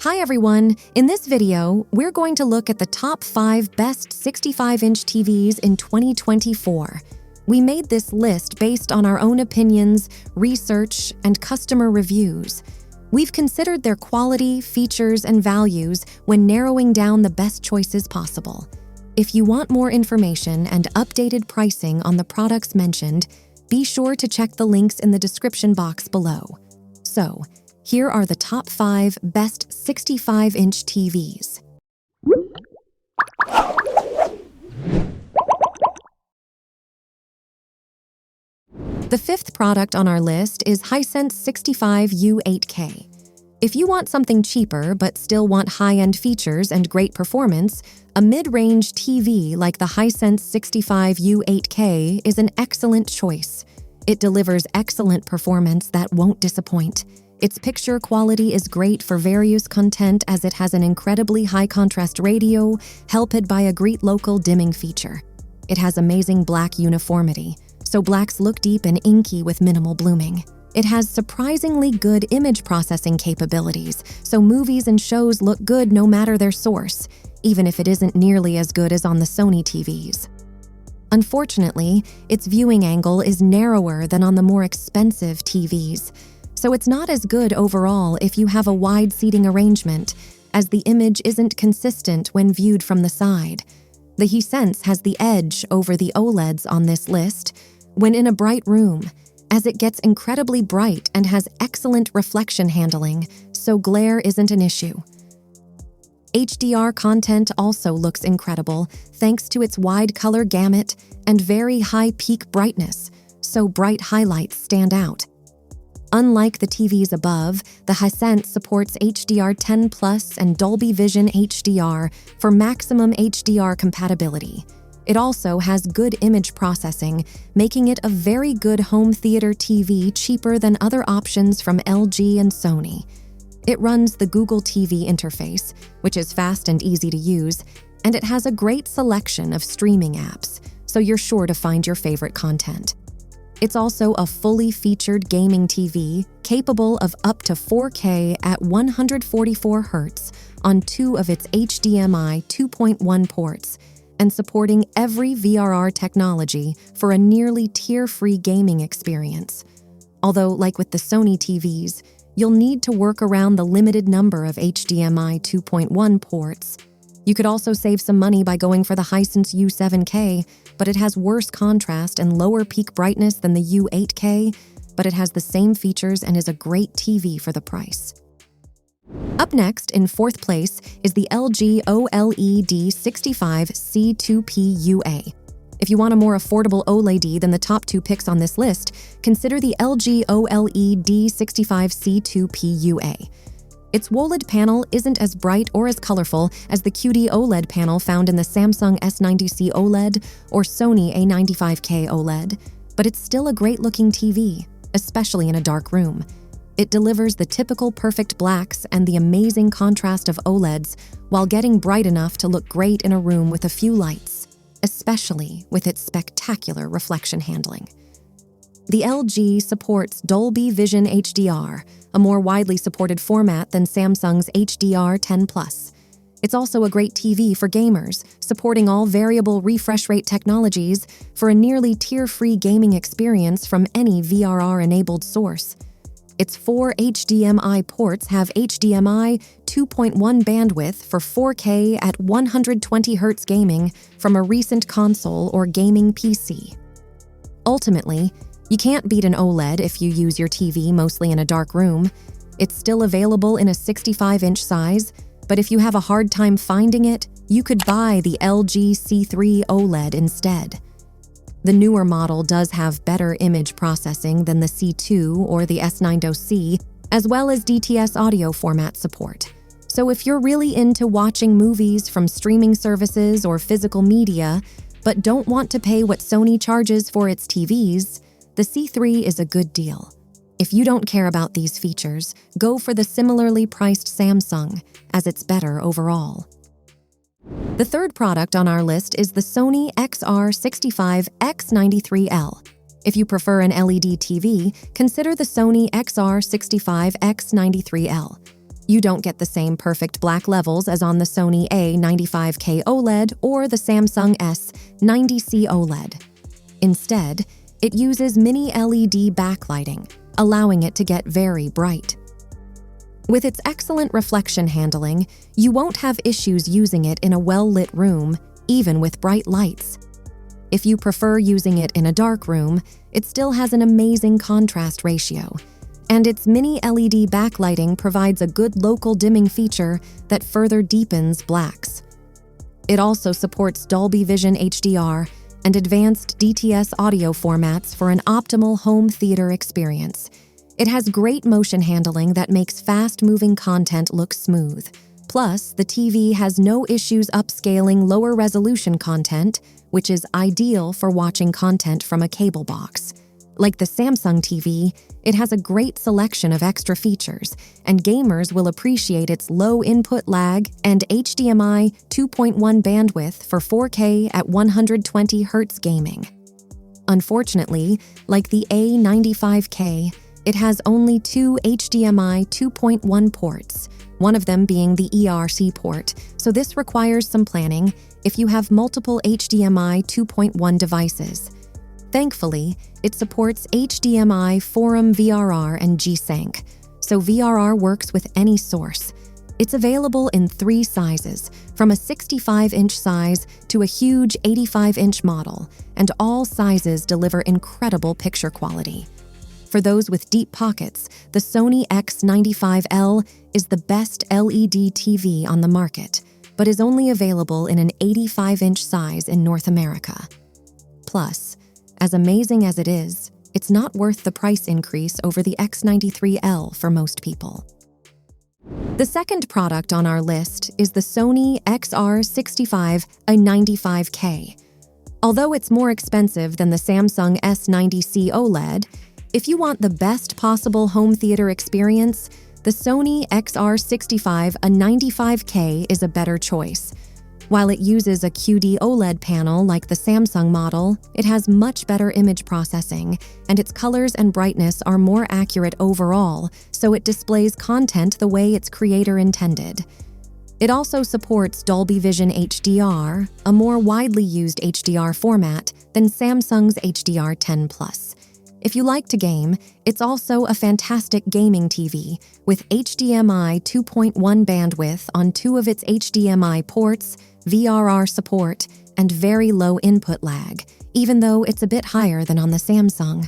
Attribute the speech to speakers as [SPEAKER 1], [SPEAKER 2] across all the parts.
[SPEAKER 1] Hi everyone! In this video, we're going to look at the top 5 best 65-inch TVs in 2024. We made this list based on our own opinions, research, and customer reviews. We've considered their quality, features, and values when narrowing down the best choices possible. If you want more information and updated pricing on the products mentioned, be sure to check the links in the description box below. So, here are the top 5 best 65-inch TVs. The 5th product on our list is Hisense 65U8K. If you want something cheaper but still want high-end features and great performance, a mid-range TV like the Hisense 65U8K is an excellent choice. It delivers excellent performance that won't disappoint. Its picture quality is great for various content as it has an incredibly high-contrast radio, helped by a great local dimming feature. It has amazing black uniformity, so blacks look deep and inky with minimal blooming. It has surprisingly good image processing capabilities, so movies and shows look good no matter their source, even if it isn't nearly as good as on the Sony TVs. Unfortunately, its viewing angle is narrower than on the more expensive TVs, so it's not as good overall if you have a wide seating arrangement, as the image isn't consistent when viewed from the side. The Hisense has the edge over the OLEDs on this list when in a bright room, as it gets incredibly bright and has excellent reflection handling, so glare isn't an issue. HDR content also looks incredible thanks to its wide color gamut and very high peak brightness, so bright highlights stand out. Unlike the TVs above, the Hisense supports HDR10+ and Dolby Vision HDR for maximum HDR compatibility. It also has good image processing, making it a very good home theater TV cheaper than other options from LG and Sony. It runs the Google TV interface, which is fast and easy to use, and it has a great selection of streaming apps, so you're sure to find your favorite content. It's also a fully featured gaming TV capable of up to 4K at 144 Hz on 2 of its HDMI 2.1 ports and supporting every VRR technology for a nearly tear-free gaming experience. Although, like with the Sony TVs, you'll need to work around the limited number of HDMI 2.1 ports. You could also save some money by going for the Hisense U7K, but it has worse contrast and lower peak brightness than the U8K, but it has the same features and is a great TV for the price. Up next, in 4th place, is the LG OLED65C2PUA. If you want a more affordable OLED than the top 2 picks on this list, consider the LG OLED65C2PUA. Its OLED panel isn't as bright or as colorful as the QD OLED panel found in the Samsung S90C OLED or Sony A95K OLED, but it's still a great-looking TV, especially in a dark room. It delivers the typical perfect blacks and the amazing contrast of OLEDs while getting bright enough to look great in a room with a few lights, especially with its spectacular reflection handling. The LG supports Dolby Vision HDR, a more widely supported format than Samsung's HDR10+. It's also a great TV for gamers, supporting all variable refresh rate technologies for a nearly tear-free gaming experience from any VRR-enabled source. Its 4 HDMI ports have HDMI 2.1 bandwidth for 4K at 120 Hz gaming from a recent console or gaming PC. Ultimately, you can't beat an OLED if you use your TV mostly in a dark room. It's still available in a 65-inch size, but if you have a hard time finding it, you could buy the LG C3 OLED instead. The newer model does have better image processing than the C2 or the S90C, as well as DTS audio format support. So if you're really into watching movies from streaming services or physical media, but don't want to pay what Sony charges for its TVs, the C3 is a good deal. If you don't care about these features, go for the similarly priced Samsung, as it's better overall. The 3rd product on our list is the Sony XR-65X93L. If you prefer an LED TV, consider the Sony XR-65X93L. You don't get the same perfect black levels as on the Sony A95K OLED or the Samsung S90C OLED. Instead, it uses mini LED backlighting, allowing it to get very bright. With its excellent reflection handling, you won't have issues using it in a well-lit room, even with bright lights. If you prefer using it in a dark room, it still has an amazing contrast ratio, and its mini LED backlighting provides a good local dimming feature that further deepens blacks. It also supports Dolby Vision HDR and advanced DTS audio formats for an optimal home theater experience. It has great motion handling that makes fast-moving content look smooth. Plus, the TV has no issues upscaling lower-resolution content, which is ideal for watching content from a cable box. Like the Samsung TV, it has a great selection of extra features, and gamers will appreciate its low input lag and HDMI 2.1 bandwidth for 4K at 120 Hz gaming. Unfortunately, like the A95K, it has only two HDMI 2.1 ports, one of them being the ERC port, so this requires some planning if you have multiple HDMI 2.1 devices. Thankfully, it supports HDMI, Forum VRR, and G-Sync, so VRR works with any source. It's available in 3 sizes, from a 65-inch size to a huge 85-inch model, and all sizes deliver incredible picture quality. For those with deep pockets, the Sony X95L is the best LED TV on the market, but is only available in an 85-inch size in North America. Plus, as amazing as it is, it's not worth the price increase over the X93L for most people. The second product on our list is the Sony XR-65A95K. Although it's more expensive than the Samsung S90C OLED, if you want the best possible home theater experience, the Sony XR-65A95K is a better choice. While it uses a QD OLED panel like the Samsung model, it has much better image processing, and its colors and brightness are more accurate overall, so it displays content the way its creator intended. It also supports Dolby Vision HDR, a more widely used HDR format than Samsung's HDR10+. If you like to game, it's also a fantastic gaming TV, with HDMI 2.1 bandwidth on 2 of its HDMI ports, VRR support, and very low input lag, even though it's a bit higher than on the Samsung.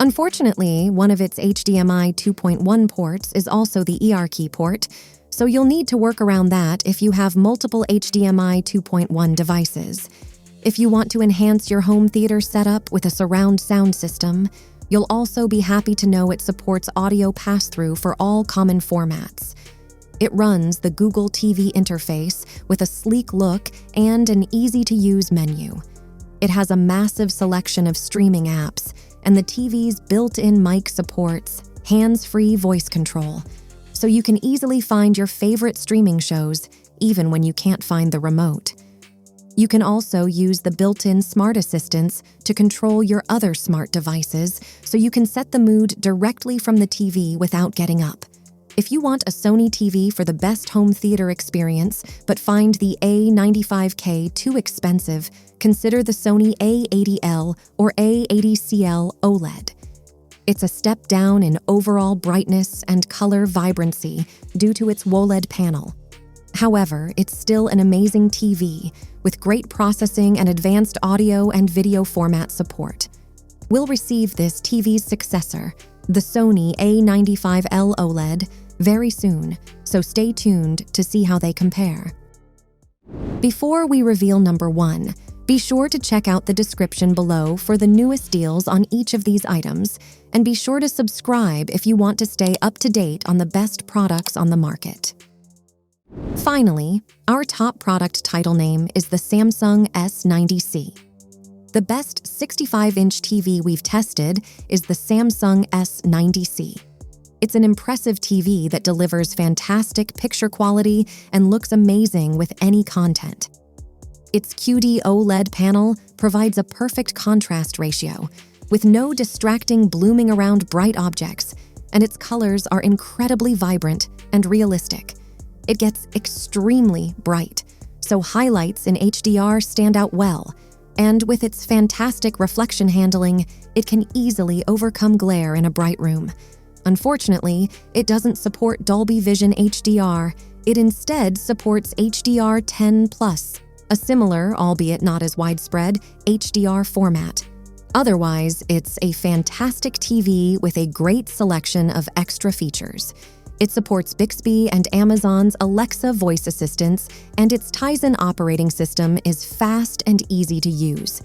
[SPEAKER 1] Unfortunately, one of its HDMI 2.1 ports is also the ERC port, so you'll need to work around that if you have multiple HDMI 2.1 devices. If you want to enhance your home theater setup with a surround sound system, you'll also be happy to know it supports audio pass-through for all common formats. It runs the Google TV interface with a sleek look and an easy-to-use menu. It has a massive selection of streaming apps, and the TV's built-in mic supports hands-free voice control, so you can easily find your favorite streaming shows even when you can't find the remote. You can also use the built-in smart assistants to control your other smart devices, so you can set the mood directly from the TV without getting up. If you want a Sony TV for the best home theater experience but find the A95K too expensive, consider the Sony A80L or A80CL OLED. It's a step down in overall brightness and color vibrancy due to its OLED panel. However, it's still an amazing TV with great processing and advanced audio and video format support. We'll receive this TV's successor, the Sony A95L OLED, very soon, so stay tuned to see how they compare. Before we reveal number 1, be sure to check out the description below for the newest deals on each of these items, and be sure to subscribe if you want to stay up to date on the best products on the market. Finally, our top product title name is the Samsung S90C. The best 65-inch TV we've tested is the Samsung S90C. It's an impressive TV that delivers fantastic picture quality and looks amazing with any content. Its QD OLED panel provides a perfect contrast ratio, with no distracting blooming around bright objects, and its colors are incredibly vibrant and realistic. It gets extremely bright, so highlights in HDR stand out well, and with its fantastic reflection handling, it can easily overcome glare in a bright room. Unfortunately, it doesn't support Dolby Vision HDR. It instead supports HDR10+, a similar, albeit not as widespread, HDR format. Otherwise, it's a fantastic TV with a great selection of extra features. It supports Bixby and Amazon's Alexa voice assistants, and its Tizen operating system is fast and easy to use.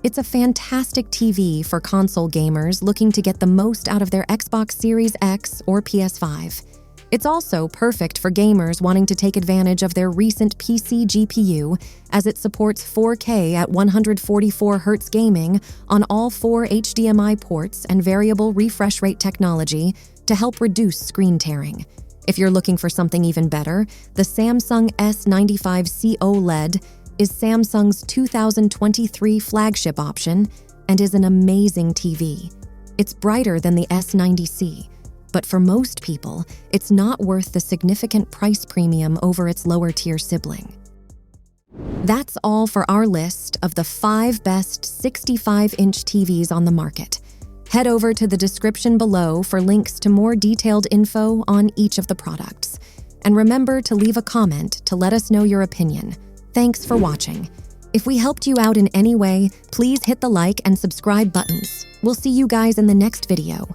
[SPEAKER 1] It's a fantastic TV for console gamers looking to get the most out of their Xbox Series X or PS5. It's also perfect for gamers wanting to take advantage of their recent PC GPU, as it supports 4K at 144 Hz gaming on all 4 HDMI ports and variable refresh rate technology to help reduce screen tearing. If you're looking for something even better, the Samsung S95C OLED is Samsung's 2023 flagship option and is an amazing TV. It's brighter than the S90C, but for most people, it's not worth the significant price premium over its lower-tier sibling. That's all for our list of the 5 best 65-inch TVs on the market. Head over to the description below for links to more detailed info on each of the products. And remember to leave a comment to let us know your opinion. Thanks for watching. If we helped you out in any way, please hit the like and subscribe buttons. We'll see you guys in the next video.